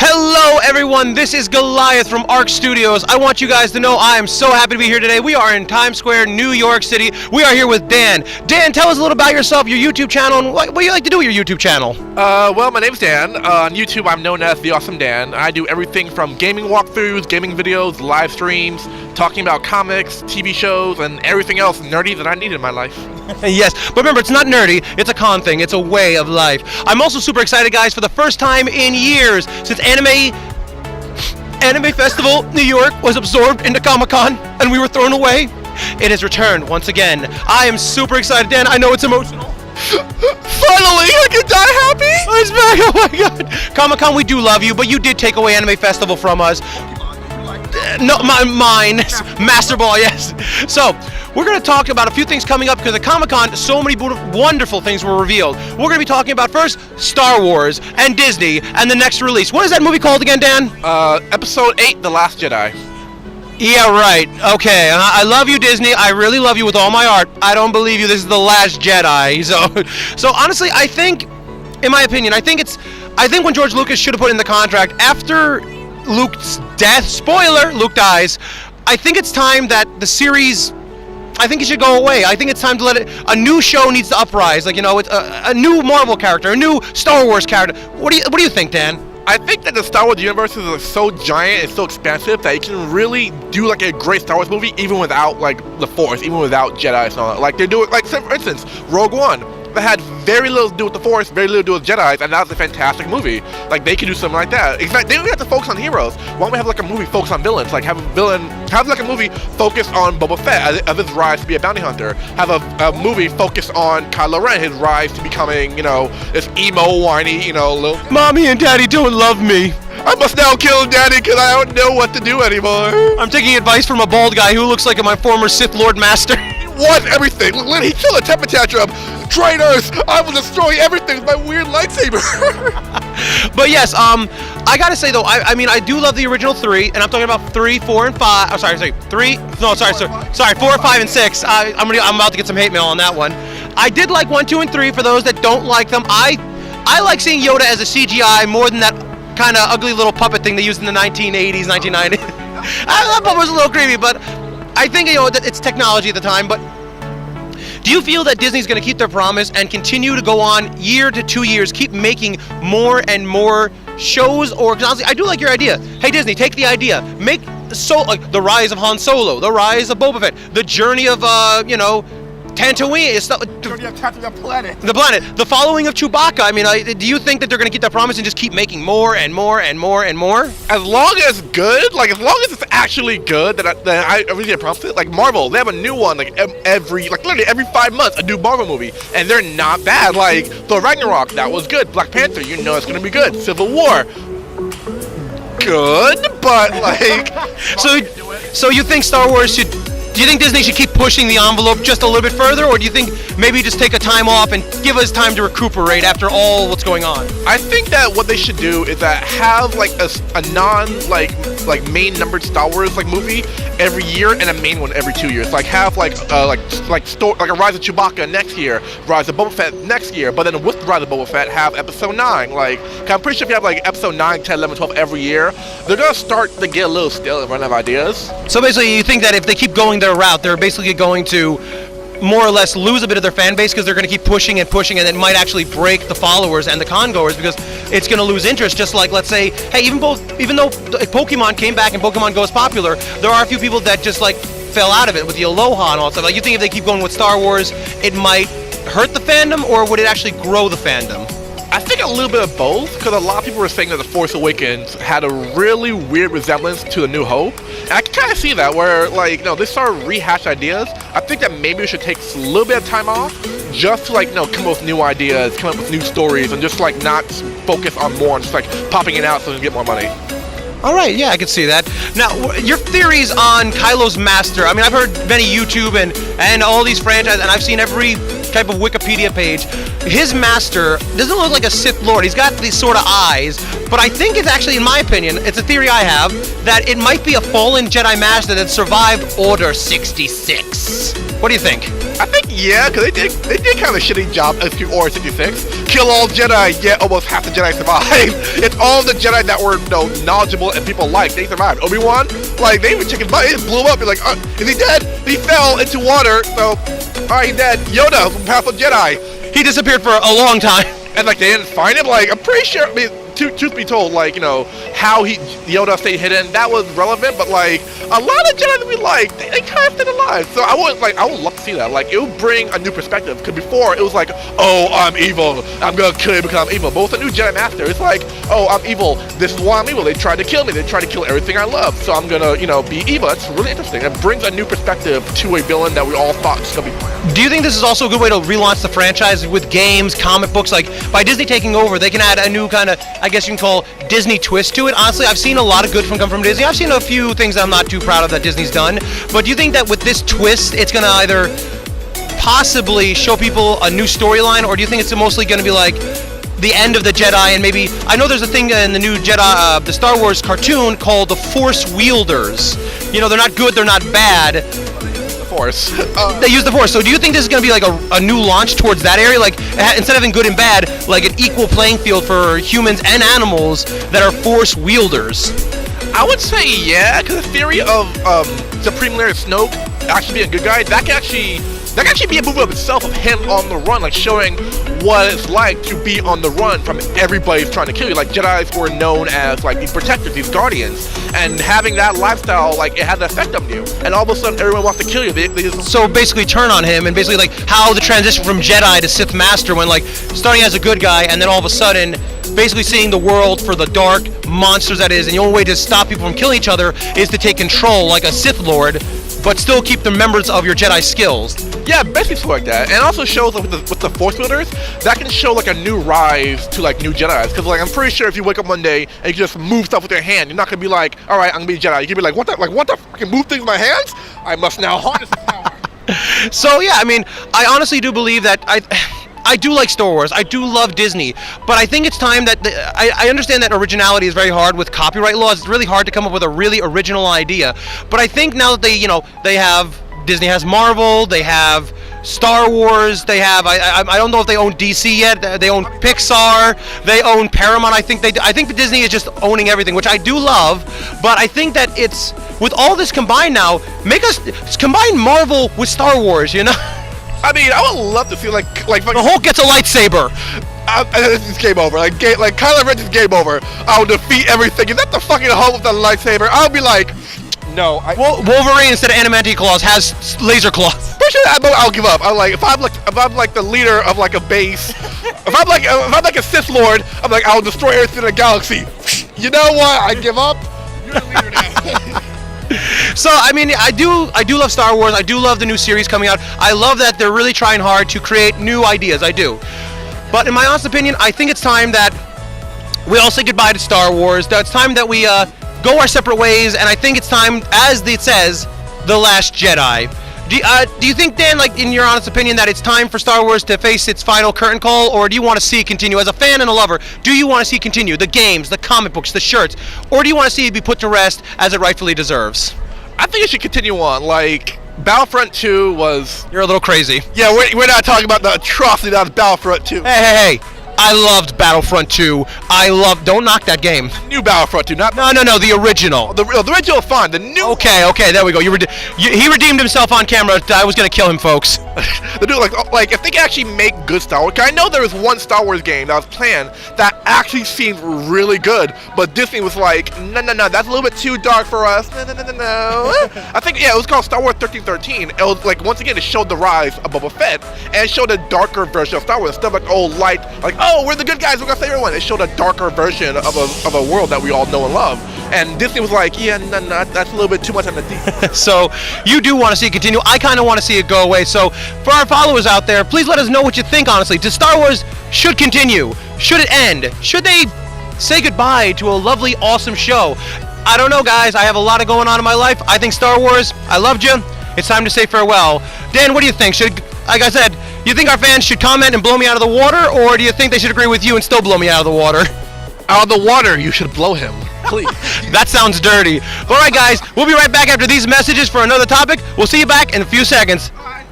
Hello everyone, this is Goliath from A.R.K Studios. I want you guys to know I am so happy to be here today. We are in Times Square, New York City. We are here with Dan. Dan, tell us a little about yourself, your YouTube channel, and what do you like to do with your YouTube channel? Well, my name's Dan. On YouTube, I'm known as The Awesome Dan. I do everything from gaming walkthroughs, gaming videos, live streams, talking about comics, TV shows, and everything else nerdy that I need in my life. Yes, but remember, it's not nerdy, it's a con thing, it's a way of life. I'm also super excited, guys, for the first time in years, since Anime Festival New York was absorbed into Comic-Con and we were thrown away, it has returned once again. I am super excited, Dan. I know it's emotional. Finally, I can die happy! It's back, oh my god. Comic-Con, we do love you, but you did take away Anime Festival from us. No, mine. Master Ball, yes. So, we're going to talk about a few things coming up because at Comic-Con, so many wonderful things were revealed. We're going to be talking about first Star Wars and Disney and the next release. What is that movie called again, Dan? Episode 8, The Last Jedi. Yeah, right. Okay, I love you, Disney. I really love you with all my heart. I don't believe you. This is The Last Jedi. So honestly, I think, in my opinion, I think when George Lucas should have put in the contract after Luke's death, spoiler, Luke dies, I think it's time that the series, I think it should go away. I think it's time to let it, a new show needs to uprise, like, you know, it's a new Marvel character, a new Star Wars character. What do you think, Dan? I think that the Star Wars universe is so giant and so expansive that you can really do like a great Star Wars movie even without like the Force, even without Jedi and all that. Like they're doing, like for instance, Rogue One. That had very little to do with the Force, very little to do with Jedi, and that was a fantastic movie. Like they could do something like that. In fact, they don't even have to focus on heroes. Why don't we have like a movie focused on villains? Like have like a movie focused on Boba Fett as his rise to be a bounty hunter. Have a movie focused on Kylo Ren, his rise to becoming, you know, this emo, whiny, you know, little. Mommy and Daddy don't love me. I must now kill Daddy because I don't know what to do anymore. I'm taking advice from a bald guy who looks like my former Sith Lord Master. Was everything. Look, he threw a temper tantrum. Traitors! I will destroy everything with my weird lightsaber. But yes, I gotta say though, I mean, I do love the original 3, and I'm talking about 3, 4, and 5. Oh, sorry, 3. No, sorry, 4, 5, and 6. I'm about to get some hate mail on that one. I did like 1, 2, and 3 for those that don't like them. I like seeing Yoda as a CGI more than that kind of ugly little puppet thing they used in the 1980s, 1990s. That puppet was a little creepy, but I think, you know, it's technology at the time. But do you feel that Disney's going to keep their promise and continue to go on year to 2 years, keep making more and more shows? Or, because honestly, I do like your idea. Hey, Disney, take the idea. Make like the rise of Han Solo, the rise of Boba Fett, the journey of, you know, Tatooine, the planet, the following of Chewbacca. I mean, do you think that they're going to keep that promise and just keep making more and more and more and more? As long as good, like as long as it's actually good, that I really get prompted. Like Marvel, they have a new one like literally every 5 months, a new Marvel movie, and they're not bad. Like Thor Ragnarok, that was good. Black Panther, you know it's going to be good. Civil War, good, but like. So you think Star Wars should? Do you think Disney should keep pushing the envelope just a little bit further, or do you think maybe just take a time off and give us time to recuperate after all what's going on? I think that what they should do is that have like a non like main numbered Star Wars like movie every year and a main one every 2 years. Like have like a Rise of Chewbacca next year, Rise of Boba Fett next year, but then with Rise of Boba Fett have episode 9. Like I'm pretty sure if you have like episode 9, 10, 11, 12 every year, they're gonna start to get a little stale and run out of ideas. So basically, you think that if they keep going their route, they're basically going to more or less lose a bit of their fan base because they're going to keep pushing and pushing, and it might actually break the followers and the con-goers because it's going to lose interest. Just like, let's say, hey, even though Pokemon came back and Pokemon Go is popular, there are a few people that just like fell out of it with the Aloha and all that stuff. Like, you think if they keep going with Star Wars, it might hurt the fandom, or would it actually grow the fandom? I think a little bit of both, because a lot of people were saying that The Force Awakens had a really weird resemblance to A New Hope. And I can kind of see that, where, like, you know, they start to rehash ideas. I think that maybe we should take a little bit of time off just to, like, you know, come up with new ideas, come up with new stories, and just, like, not focus on more and just, like, popping it out so we can get more money. All right, yeah, I can see that. Now, your theories on Kylo's master. I mean, I've heard many YouTube and all these franchises, and I've seen every type of Wikipedia page. His master doesn't look like a Sith Lord. He's got these sort of eyes, but I think it's actually, in my opinion, it's a theory I have, that it might be a fallen Jedi master that survived Order 66. What do you think? I think yeah, because they did kind of a shitty job as to Order 66. Kill all Jedi, yet almost half the Jedi survived. It's all the Jedi that were knowledgeable and people liked. They survived. Obi-Wan, like they were chicken butt. It blew up. You're like, is he dead? He fell into water. So, all right, he's dead. Yoda from Path of Jedi. He disappeared for a long time. And like they didn't find him. Like I'm pretty sure. I mean, truth be told, like how Yoda stayed hidden, that was relevant. But like a lot of Jedi that we like, they kind of stayed alive. So I would love to see that. Like it would bring a new perspective. Because before it was like, oh, I'm evil. I'm gonna kill you because I'm evil. But with a new Jedi Master, it's like, oh, I'm evil. This is why I'm evil. They tried to kill me. They tried to kill everything I love. So I'm gonna be evil. That's really interesting. It brings a new perspective to a villain that we all thought was gonna be. Do you think this is also a good way to relaunch the franchise with games, comic books? Like by Disney taking over, they can add a new kind of, I guess you can call Disney twist to it. Honestly, I've seen a lot of good come from Disney. I've seen a few things that I'm not too proud of that Disney's done. But do you think that with this twist, it's going to either possibly show people a new storyline, or do you think it's mostly going to be like the end of the Jedi? And maybe, I know there's a thing in the new Jedi, the Star Wars cartoon called the Force Wielders. They're not good, they're not bad. Force. They use the Force. So do you think this is going to be like a new launch towards that area? Like instead of having good and bad, like an equal playing field for humans and animals that are Force wielders? I would say yeah, because the theory of Supreme Leader Snoke actually being a good guy, that can actually be a movie of itself of him on the run, like showing what it's like to be on the run from everybody's trying to kill you. Like Jedis were known as like these protectors, these guardians, and having that lifestyle, like it had an effect on you. And all of a sudden, everyone wants to kill you. They just so basically turn on him, and basically like how the transition from Jedi to Sith Master, when like starting as a good guy, and then all of a sudden basically seeing the world for the dark monsters that is, and the only way to stop people from killing each other is to take control like a Sith Lord, but still keep the members of your Jedi skills. Yeah, basically like that. And it also shows like, with the Force wielders, that can show like a new rise to like new Jedis. Because like I'm pretty sure if you wake up one day and you just move stuff with your hand, you're not gonna be like, all right, I'm gonna be a Jedi. You're gonna be like, what the fuck? I can move things with my hands? I must now harness this power. So yeah, I mean, I honestly do believe that I do like Star Wars. I do love Disney, but I think it's time that I understand that originality is very hard with copyright laws. It's really hard to come up with a really original idea. But I think now that they have Disney has Marvel, they have Star Wars, they have I don't know if they own DC yet. They own Pixar, they own Paramount. I think that Disney is just owning everything, which I do love. But I think that it's with all this combined now, make us combine Marvel with Star Wars. I mean, I would love to see like the Hulk gets a lightsaber. It's game over. Like Kylo Ren is game over. I'll defeat everything. Is that the fucking Hulk with the lightsaber? I'll be like, no. Wolverine instead of adamantine claws has laser claws. Pretty sure I'll give up. I'm like, if I'm like the leader of like a base, if I'm like a Sith Lord, I'm like, I'll destroy everything in the galaxy. You know what? I give up. You're the leader now. So I mean, I do love Star Wars. I do love the new series coming out. I love that they're really trying hard to create new ideas. I do. But in my honest opinion, I think it's time that we all say goodbye to Star Wars. That it's time that we go our separate ways. And I think it's time, as it says, The Last Jedi. Do you think, Dan, like in your honest opinion, that it's time for Star Wars to face its final curtain call, or do you want to see it continue? As a fan and a lover, do you want to see it continue? The games, the comic books, the shirts, or do you want to see it be put to rest as it rightfully deserves? I think it should continue on. Like Battlefront 2 was. You're a little crazy. Yeah, we're not talking about the atrocity that was Battlefront 2. Hey. I loved Battlefront 2. Don't knock that game. New Battlefront 2, not No, the original. The original is fine. The new. Okay, there we go. He redeemed himself on camera. I was gonna kill him, folks. The new like if they can actually make good Star Wars. 'Cause I know there was one Star Wars game that was planned that actually seemed really good, but Disney was like, no, that's a little bit too dark for us. No. I think it was called Star Wars 1313. It was like once again it showed the rise of Boba Fett and it showed a darker version of Star Wars instead of like light like. Oh, we're the good guys, we're gonna save everyone. It showed a darker version of a world that we all know and love. And Disney was like, yeah, no, that's a little bit too much on the deep. So, you do want to see it continue. I kind of want to see it go away. So, for our followers out there, please let us know what you think, honestly. Does Star Wars should continue? Should it end? Should they say goodbye to a lovely, awesome show? I don't know, guys. I have a lot going on in my life. I think Star Wars, I loved you. It's time to say farewell. Dan, what do you think? Like I said, you think our fans should comment and blow me out of the water, or do you think they should agree with you and still blow me out of the water? Out of the water, you should blow him. Please. That sounds dirty. All right, guys, we'll be right back after these messages for another topic. We'll see you back in a few seconds. Bye.